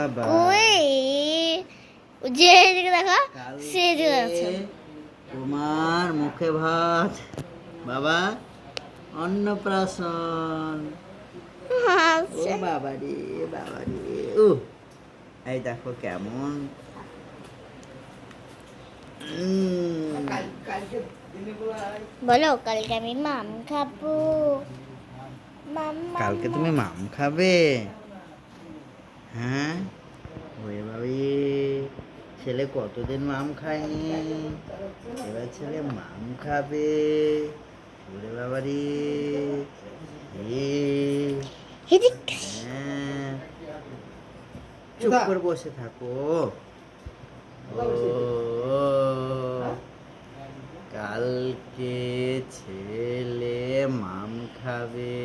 বাবা ওই যে এদিকে দেখো সে যে আছে তোমার মুখে ভাত বাবা অন্নপ্রাশন ও আচ্ছা বাবা রে বাবা রে ও এই দেখো কেমন বলো কালকে আমি মাম খাবো মাম মাম কালকে তুমি মাম খাবে হ্যাঁ ওরে বাবি ছেলে কতদিন মাম খায়নি এবার ছেলে মাম খাবে ওরে বাবারি এদিক হ্যাঁ চুপ করে বসে থাকো ও কালকে ছেলে মাম খাবে